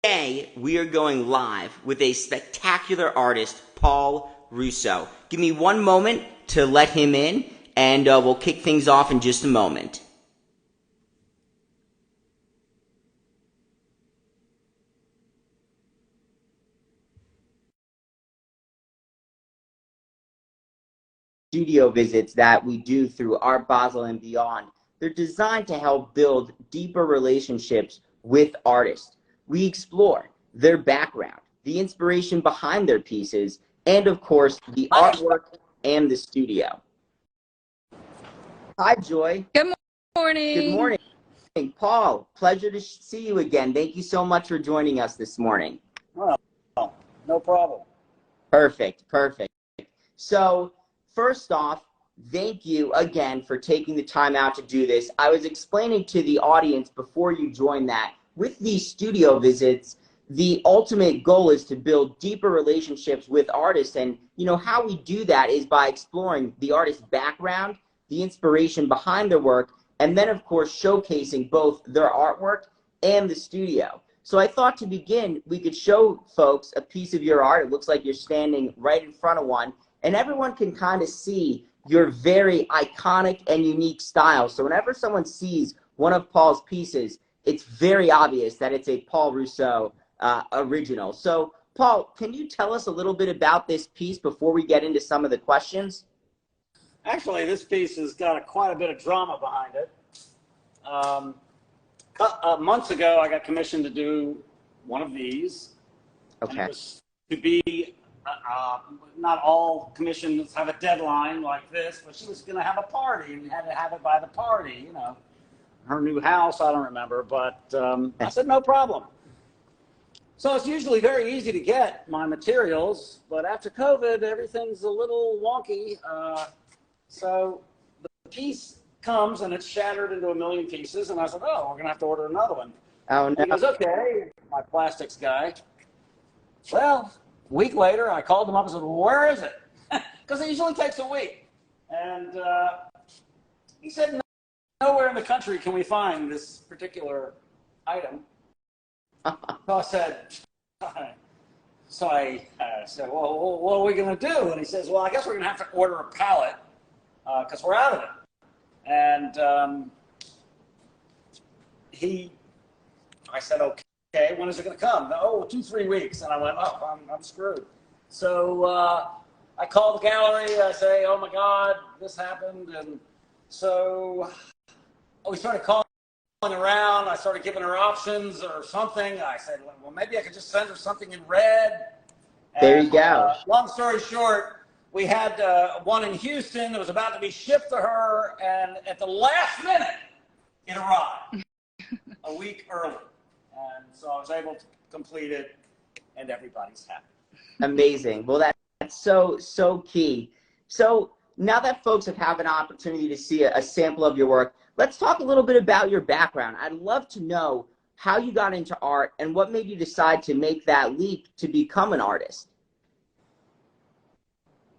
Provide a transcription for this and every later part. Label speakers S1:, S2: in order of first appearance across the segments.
S1: Today, we are going live with a spectacular artist, Paul Rousso. Give me one moment to let him in, and we'll kick things off in just a moment. Studio visits that we do through Art Basel and beyond, they're designed to help build deeper relationships with artists. We explore their background, the inspiration behind their pieces, and of course, the artwork and the studio. Hi, Joy.
S2: Good morning.
S1: Good morning. Paul, pleasure to see you again. Thank you so much for joining us this morning.
S3: Well, no problem.
S1: Perfect. So, first off, thank you again for taking the time out to do this. I was explaining to the audience before you joined that with these studio visits, the ultimate goal is to build deeper relationships with artists. And, how we do that is by exploring the artist's background, the inspiration behind their work, and then, of course, showcasing both their artwork and the studio. So I thought to begin, we could show folks a piece of your art. It looks like you're standing right in front of one, and everyone can kind of see your very iconic and unique style. So whenever someone sees one of Paul's pieces, it's very obvious that it's a Paul Rousso original. So, Paul, can you tell us a little bit about this piece before we get into some of the questions?
S3: Actually, this piece has got quite a bit of drama behind it. Months ago, I got commissioned to do one of these.
S1: Okay.
S3: And it was to be, not all commissions have a deadline like this, but she was going to have a party and had to have it by the party, her new house, I don't remember, but I said, no problem. So it's usually very easy to get my materials, but after COVID, everything's a little wonky. So the piece comes and it's shattered into a million pieces, and I said, oh, we're going to have to order another one.
S1: Oh, no.
S3: He goes, okay, my plastics guy. Well, a week later, I called him up and said, well, where is it? Because it usually takes a week. And he said, nowhere in the country can we find this particular item. So I said, well, what are we going to do? And he says, well, I guess we're going to have to order a pallet because we're out of it. And I said, okay, when is it going to come? Oh, 2-3 weeks. And I went, oh, I'm screwed. So I called the gallery. I say, oh, my God, this happened. And so we started calling around. I started giving her options or something. I said, well, maybe I could just send her something in red.
S1: There you go.
S3: Long story short, we had one in Houston that was about to be shipped to her, and at the last minute, it arrived a week early. And so I was able to complete it, and everybody's happy.
S1: Amazing. Well, that's so key. So now that folks have had an opportunity to see a sample of your work, let's talk a little bit about your background. I'd love to know how you got into art and what made you decide to make that leap to become an artist.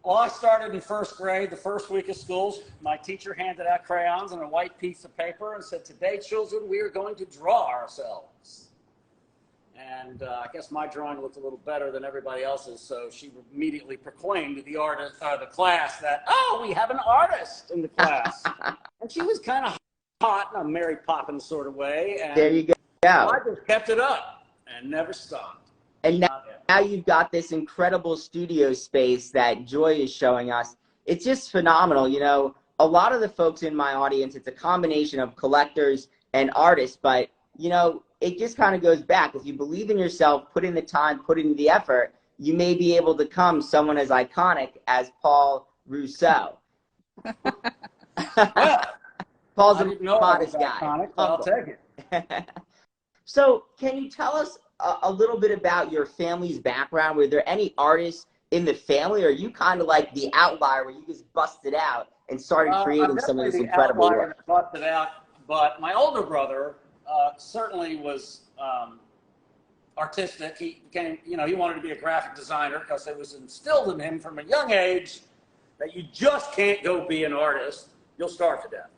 S3: Well, I started in first grade, the first week of school. My teacher handed out crayons and a white piece of paper and said, today, children, we are going to draw ourselves. And I guess my drawing looked a little better than everybody else's, so she immediately proclaimed to the class that, oh, we have an artist in the class. And she was kind of hot in a Mary Poppins sort of way. And
S1: there you go.
S3: I just kept it up and never stopped.
S1: And now you've got this incredible studio space that Joy is showing us. It's just phenomenal. A lot of the folks in my audience, it's a combination of collectors and artists, but, it just kind of goes back. If you believe in yourself, put in the time, put in the effort, you may be able to become someone as iconic as Paul Rousso. Paul's a modest guy.
S3: Iconic, I'll take it.
S1: So can you tell us a little bit about your family's background? Were there any artists in the family, or are you kind of like the outlier where you just busted out and started creating some of this incredible work?
S3: Busted out, but my older brother certainly was artistic. He became, he wanted to be a graphic designer because it was instilled in him from a young age that you just can't go be an artist. You'll starve to death.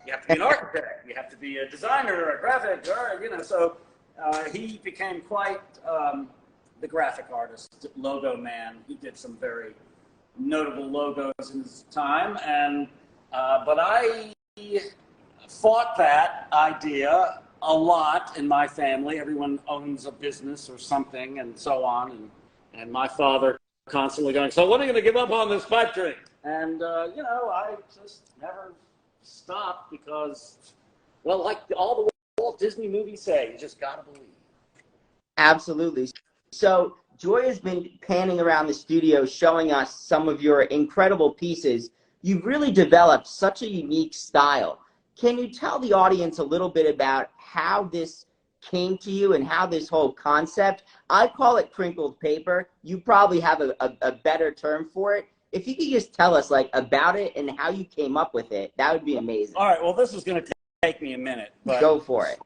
S3: You have to be an architect. You have to be a designer or a graphic, or, so he became quite the graphic artist, logo man. He did some very notable logos in his time, and but I fought that idea a lot in my family. Everyone owns a business or something, and so on, and my father constantly going, so when are you going to give up on this pipe dream? And you know, I just never stopped because, well, like all the Walt Disney movies say, you just gotta believe.
S1: Absolutely. So Joy has been panning around the studio showing us some of your incredible pieces. You've really developed such a unique style. Can you tell the audience a little bit about how this came to you and how this whole concept, I call it crinkled paper. You probably have a better term for it. If you could just tell us like about it and how you came up with it, that would be amazing.
S3: All right, well, this is going to take me a minute. But,
S1: go for it.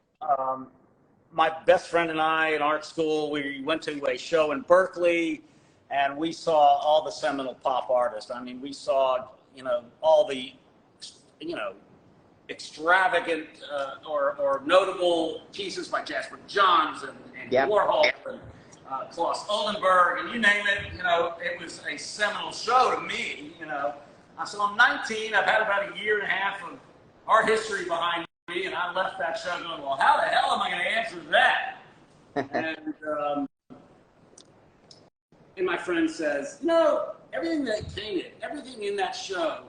S3: My best friend and I in art school, we went to a show in Berkeley, and we saw all the seminal pop artists. I mean, we saw, you know, all the, you know, extravagant or notable pieces by Jasper Johns and Warhol and Klaus Oldenburg, and you name it. You know, it was a seminal show to me. You know, so I'm 19. I've had about a year and a half of art history behind me, and I left that show going, well, how the hell am I going to answer that? And my friend says, no, everything they painted, everything in that show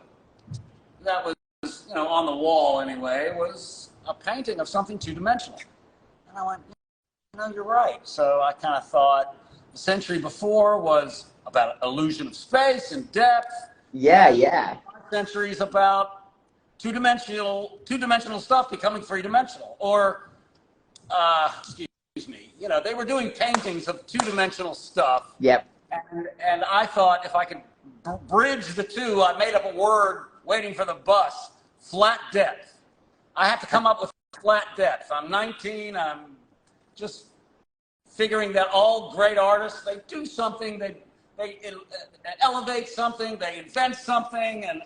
S3: that was, you know, on the wall anyway, was a painting of something two-dimensional. And I went, you know, you're right. So I kind of thought the century before was about illusion of space and depth.
S1: Yeah.
S3: Centuries about two-dimensional stuff becoming three-dimensional. Or, excuse me, you know, they were doing paintings of two-dimensional stuff.
S1: Yep.
S3: And I thought if I could bridge the two, I made up a word waiting for the bus, flat depth. I have to come up with flat depth. I'm 19. I'm just figuring that all great artists, they do something, they elevate something, they invent something. And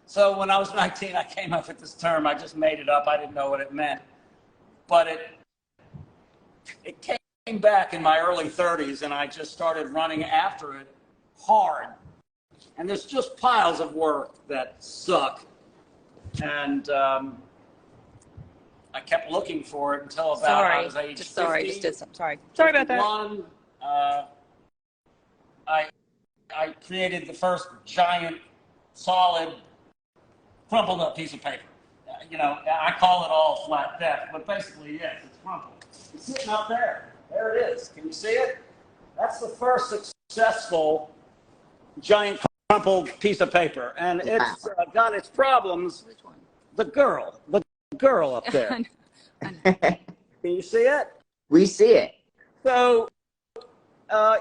S3: so when I was 19, I came up with this term. I just made it up. I didn't know what it meant. But it came back in my early 30s, and I just started running after it hard. And there's just piles of work that suck. And I kept looking for it until about I was age 50.
S2: Sorry about that.
S3: I created the first giant, solid, crumpled up piece of paper. You know, I call it all flat depth, but basically, yes, it's crumpled. It's sitting up there. There it is. Can you see it? That's the first successful giant crumpled piece of paper, and it's got its problems.
S2: Which one?
S3: The girl up there. Can you see it?
S1: We see it.
S3: So,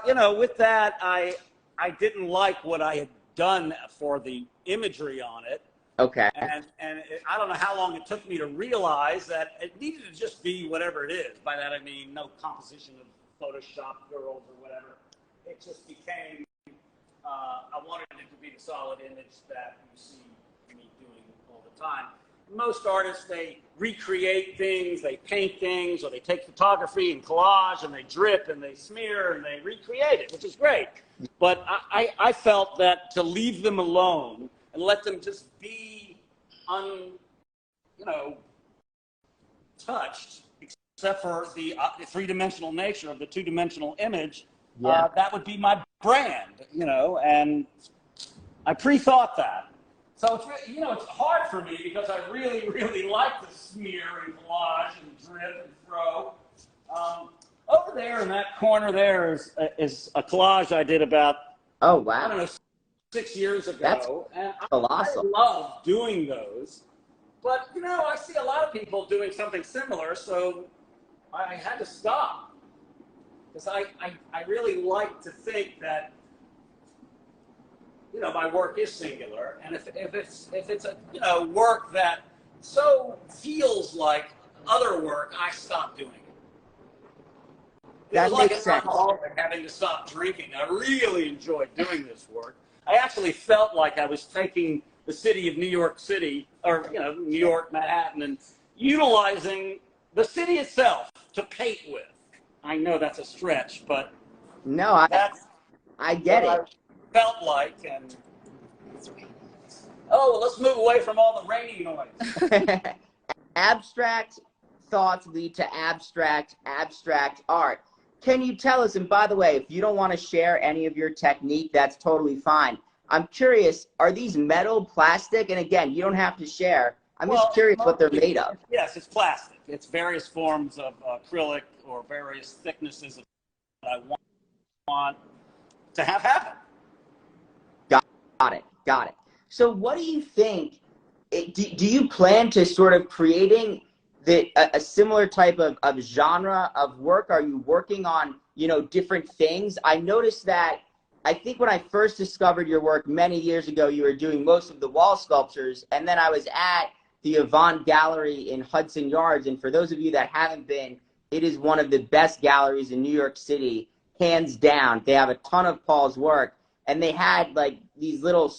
S3: you know, with that, I didn't like what I had done for the imagery on it.
S1: Okay.
S3: And I don't know how long it took me to realize that it needed to just be whatever it is. By that I mean no composition of Photoshop girls or whatever. It just became, I wanted it to be the solid image that you see me doing all the time. Most artists, they recreate things, they paint things, or they take photography and collage, and they drip and they smear and they recreate it, which is great. But I felt that to leave them alone and let them just be touched, except for the three-dimensional nature of the two-dimensional image, that would be my brand, you know, and I pre-thought that. So, it's, you know, it's hard for me because I really, really like to smear and collage and drip and throw. Over there in that corner there is a collage I did about,
S1: oh, wow.
S3: I don't know, 6 years ago.
S1: That's
S3: and
S1: colossal.
S3: I love doing those. But, you know, I see a lot of people doing something similar, so I had to stop. Because I really like to think that, you know, my work is singular, and if it's a, you know, work that so feels like other work, I stop doing it.
S1: That
S3: like
S1: makes sense.
S3: Having to stop drinking. I really enjoyed doing this work. I actually felt like I was taking the city of New York City, or, you know, New York, Manhattan, and utilizing the city itself to paint with. I know that's a stretch, but
S1: No,
S3: that's
S1: I get
S3: what
S1: it.
S3: I felt like. And oh, well, let's move away from all the rainy noise.
S1: Abstract thoughts lead to abstract art. Can you tell us, and by the way, if you don't want to share any of your technique, that's totally fine. I'm curious, are these metal, plastic? And again, you don't have to share. I'm just curious what they're made of.
S3: Yes, it's plastic. It's various forms of acrylic or various thicknesses that I want to have happen.
S1: Got it. So what do you think, do you plan to sort of creating a similar type of genre of work? Are you working on, different things? I noticed that, I think when I first discovered your work many years ago, you were doing most of the wall sculptures, and then I was at the Avant Gallery in Hudson Yards, and for those of you that haven't been, it is one of the best galleries in New York City, hands down. They have a ton of Paul's work, and they had like these little,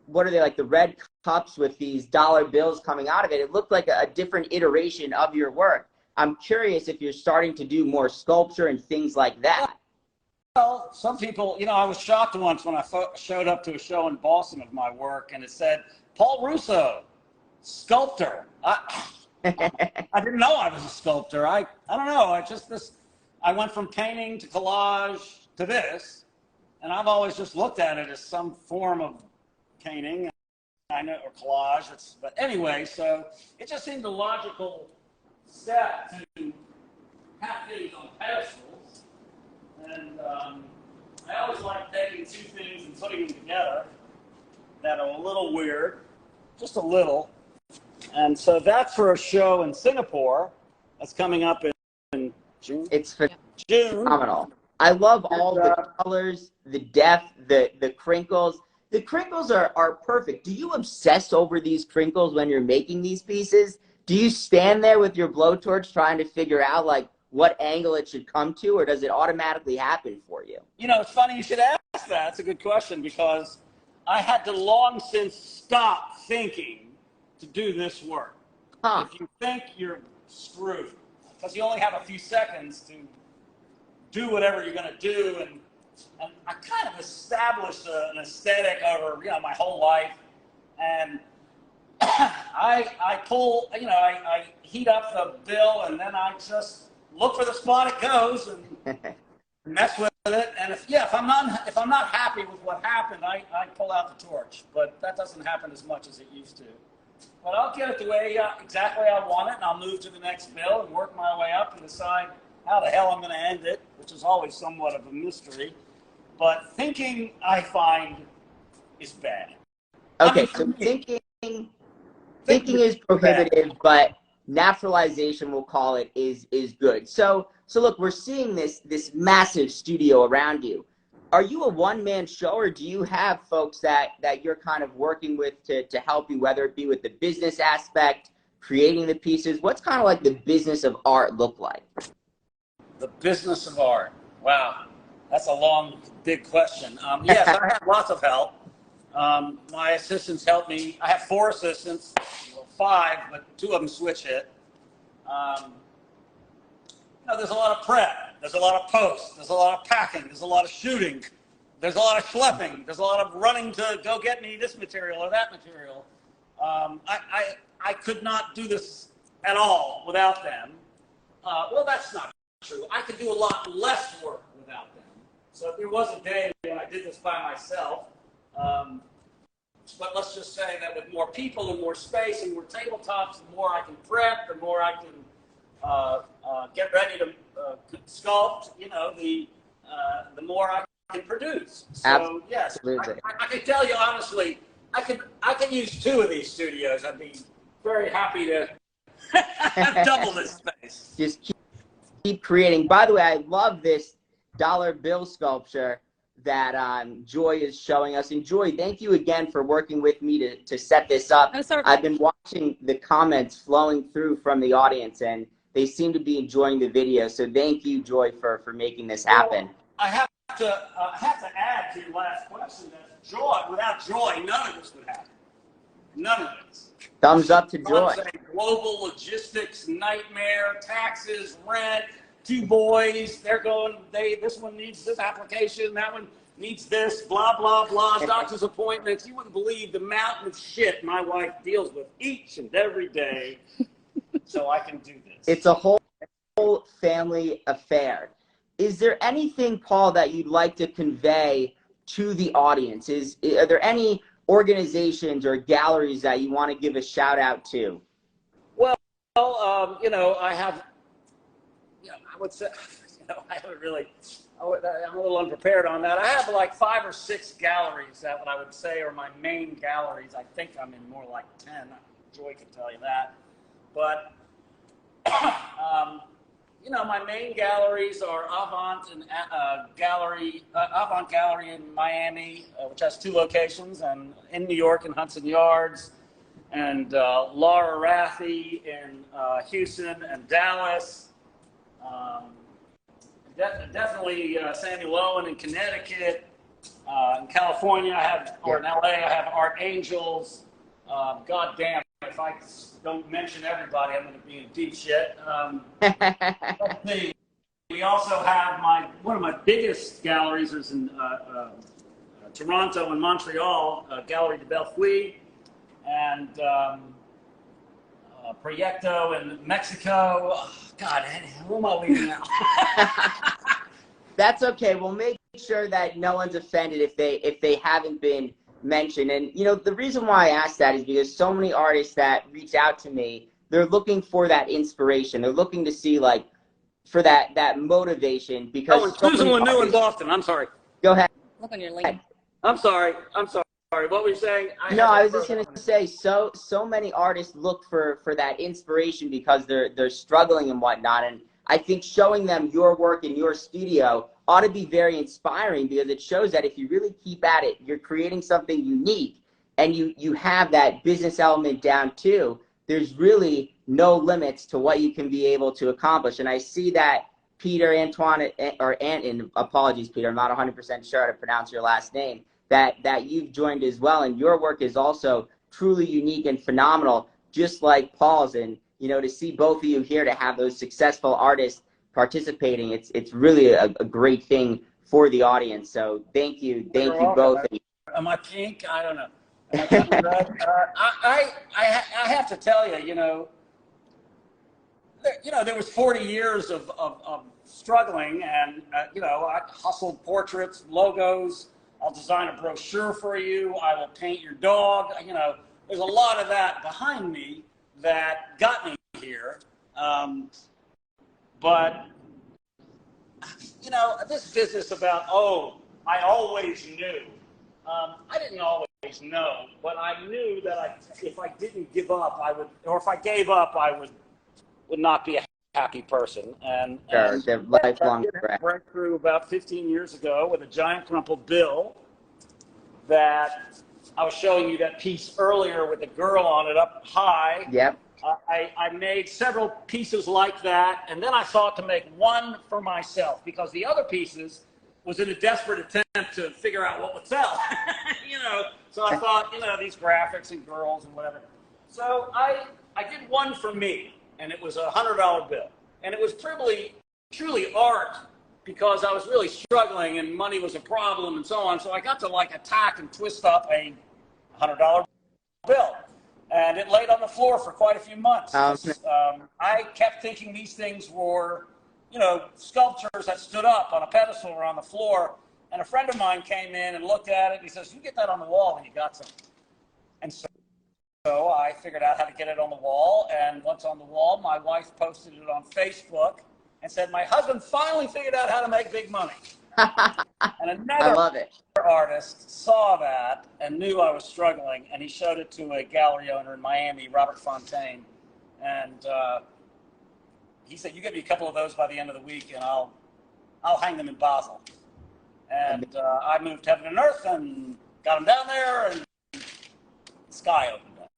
S1: what are they, like the red cups with these dollar bills coming out of it. It looked like a different iteration of your work. I'm curious if you're starting to do more sculpture and things like that.
S3: Well, some people, I was shocked once when I showed up to a show in Boston of my work, and it said, Paul Rousso, sculptor. I didn't know I was a sculptor. I don't know. I went from painting to collage to this, and I've always just looked at it as some form of painting, I know, or collage. But anyway, so it just seemed a logical step to have things on pedestals. And I always like taking two things and putting them together that are a little weird, just a little. And so that's for a show in Singapore that's coming up in June.
S1: It's
S3: June.
S1: phenomenal. I love all the colors, the depth, the crinkles. The crinkles are perfect. Do you obsess over these crinkles when you're making these pieces? Do you stand there with your blowtorch trying to figure out like what angle it should come to, or does it automatically happen for you?
S3: It's funny you should ask that. It's a good question, because I had to long since stop thinking to do this work. If you think, you're screwed, because you only have a few seconds to do whatever you're going to do. And I kind of established an aesthetic over my whole life, and I pull, I heat up the bill, and then I just look for the spot it goes and mess with it. And if I'm not happy with what happened, I pull out the torch. But that doesn't happen as much as it used to. But I'll get it the way exactly I want it, and I'll move to the next bill and work my way up and decide how the hell I'm going to end it, which is always somewhat of a mystery. But thinking, I find, is bad.
S1: Okay, so thinking is prohibitive, but naturalization, we'll call it, is good. So look, we're seeing this massive studio around you. Are you a one-man show, or do you have folks that you're kind of working with to help you, whether it be with the business aspect, creating the pieces? What's kind of like the business of art look like?
S3: The business of art. Wow. That's a long, big question. Yes, I have lots of help. My assistants help me. I have 4 assistants, well, 5, but 2 of them switch it. There's a lot of prep. There's a lot of post. There's a lot of packing. There's a lot of shooting. There's a lot of schlepping. There's a lot of running to go get me this material or that material. I could not do this at all without them. Well, that's not true. I could do a lot less work without them. So if there was a day when I did this by myself, but let's just say that with more people and more space and more tabletops, the more I can prep, the more I can get ready to sculpt, the more I can produce. So yes, I can tell you honestly, I can use 2 of these studios. I'd be very happy to double this space.
S1: Just keep creating. By the way, I love this dollar bill sculpture that Joy is showing us. And Joy, thank you again for working with me to set this up. I've been watching the comments flowing through from the audience, and they seem to be enjoying the video. So thank you, Joy, for making this happen.
S3: Well, I have to add to your last question that without joy, none of this would happen. None of this.
S1: Thumbs up to Joy.
S3: Trump's a global logistics nightmare, taxes, rent, 2 boys, they're going, this one needs this application, that one needs this, blah, blah, blah, doctor's appointments. You wouldn't believe the mountain of shit my wife deals with each and every day so I can do this.
S1: It's a whole family affair. Is there anything, Paul, that you'd like to convey to the audience? Are there any organizations or galleries that you want to give a shout out to?
S3: Well, I have, I would say, I haven't really, I'm a little unprepared on that. I have like 5 or 6 galleries that what I would say are my main galleries. I think I'm in more like 10. Joy can tell you that. But, my main galleries are Avant Gallery in Miami, which has 2 locations, and in New York in Hudson Yards, and Laura Rathie in Houston and Dallas. Definitely Samuel Owen in Connecticut. In California, in LA, I have Art Angels. God damn, if I don't mention everybody, I'm going to be in deep shit. Let's see. We also have one of my biggest galleries is in Toronto and Montreal, Galerie de Bellefeuille, and Proyecto in Mexico. Oh, God, who am I leaving out?
S1: That's okay. We'll make sure that no one's offended if they haven't been mentioned. And the reason why I asked that is because so many artists that reach out to me, they're looking for that inspiration. They're looking to see for that motivation. Because
S3: and Susan Lanou in Boston. I'm sorry.
S1: Go ahead.
S2: Look on your link.
S3: I'm sorry. What were you saying?
S1: I was just going to say, so many artists look for that inspiration because they're struggling and whatnot. And I think showing them your work in your studio ought to be very inspiring, because it shows that if you really keep at it, you're creating something unique, and you have that business element down too. There's really no limits to what you can be able to accomplish. And I see that Peter Antoine, and apologies, Peter, I'm not 100% sure how to pronounce your last name, that you've joined as well. And your work is also truly unique and phenomenal, just like Paul's. And, to see both of you here, to have those successful artists participating, it's really a great thing for the audience. So thank you both.
S3: Am I pink? I don't know. I have to tell you, there was 40 years of struggling, and I hustled portraits, logos. I'll design a brochure for you. I will paint your dog. There's a lot of that behind me that got me here. But this business about, I always knew. I didn't always know, but I knew that if I didn't give up, or if I gave up, I would not be a happy person. And
S1: lifelong
S3: breakthrough about 15 years ago with a giant crumpled bill that I was showing you that piece earlier with the girl on it up high.
S1: Yep.
S3: I made several pieces like that, and then I thought to make one for myself, because the other pieces was in a desperate attempt to figure out what would sell. So I thought, these graphics and girls and whatever. So I did one for me, and it was a $100 bill. And it was truly art, because I was really struggling and money was a problem and so on. So I got to attack and twist up a $100 bill. And it laid on the floor for quite a few months. I kept thinking these things were, sculptures that stood up on a pedestal or on the floor. And a friend of mine came in and looked at it, and he says, "You get that on the wall when you got some." And so I figured out how to get it on the wall. And once on the wall, my wife posted it on Facebook and said, "My husband finally figured out how to make big money." And another
S1: I love it.
S3: artist saw that and knew I was struggling, and he showed it to a gallery owner in Miami, Robert Fontaine, and he said, "You get me a couple of those by the end of the week, and I'll hang them in Basel." And I moved heaven and earth and got them down there, and the sky opened up.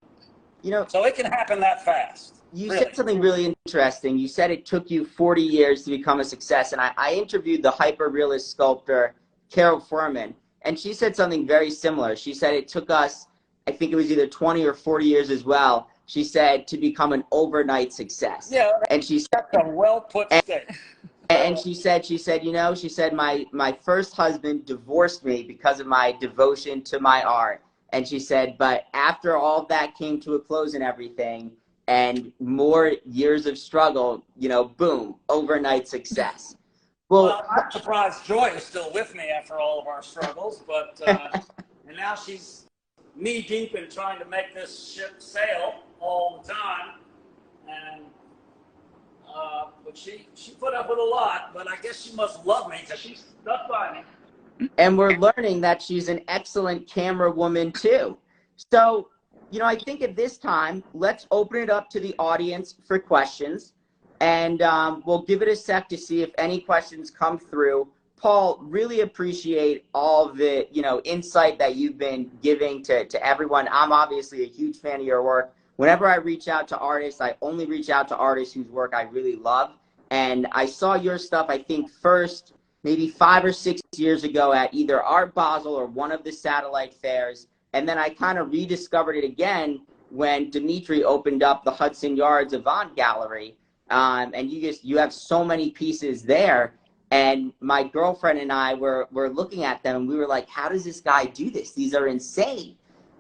S3: So it can happen that fast.
S1: You
S3: really
S1: said something really interesting. You said it took you 40 years to become a success. And I interviewed the hyper-realist sculptor, Carol Furman, and she said something very similar. She said it took us I think it was either 20 or 40 years as well. She said to become an overnight success.
S3: Yeah,
S1: and she said,
S3: that's a well put statement.
S1: and she said, you know, she said, my first husband divorced me because of my devotion to my art. And she said, but after all that came to a close and everything, and more years of struggle, you know, boom, overnight success.
S3: Well, I'm surprised Joy is still with me after all of our struggles, but and now she's knee deep in trying to make this ship sail all the time, and but she put up with a lot. But I guess she must love me because she stuck by me.
S1: And we're learning that she's an excellent camera woman too. So, you know, I think at this time, let's open it up to the audience for questions. And we'll give it a sec to see if any questions come through. Paul, really appreciate all the, you know, insight that you've been giving to everyone. I'm obviously a huge fan of your work. Whenever I reach out to artists, I only reach out to artists whose work I really love. And I saw your stuff, I think, first, maybe 5 or 6 years ago at either Art Basel or one of the satellite fairs. And then I kind of rediscovered it again when Dimitri opened up the Hudson Yards Avant Gallery. And you have so many pieces there. And my girlfriend and I were looking at them, and we were like, how does this guy do this? These are insane.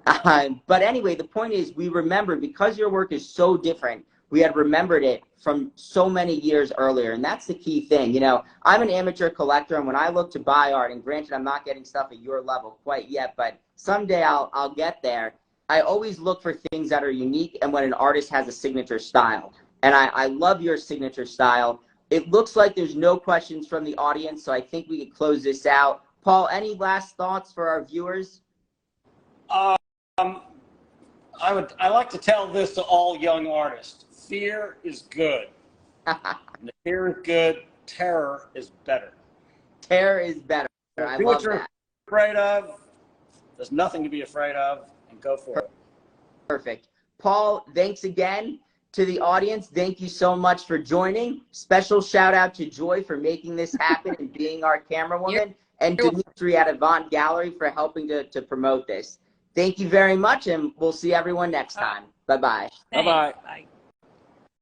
S1: But anyway, the point is, we remember, because your work is so different, we had remembered it from so many years earlier. And that's the key thing. You know, I'm an amateur collector, and when I look to buy art, and granted, I'm not getting stuff at your level quite yet, but someday I'll get there. I always look for things that are unique and when an artist has a signature style. And I love your signature style. It looks like there's no questions from the audience, so I think we could close this out. Paul, any last thoughts for our viewers?
S3: I like to tell this to all young artists. Fear is good. And if fear is good, terror is better.
S1: Terror is better. I
S3: do
S1: love
S3: what you're
S1: that.
S3: afraid of. There's nothing to be afraid of, and go for it.
S1: Perfect. Paul, thanks again. To the audience, thank you so much for joining. Special shout out to Joy for making this happen and being our camera woman, and Dimitri at Avant Gallery for helping to promote this. Thank you very much, and we'll see everyone next time. Bye-bye.
S3: Bye-bye.
S2: Bye.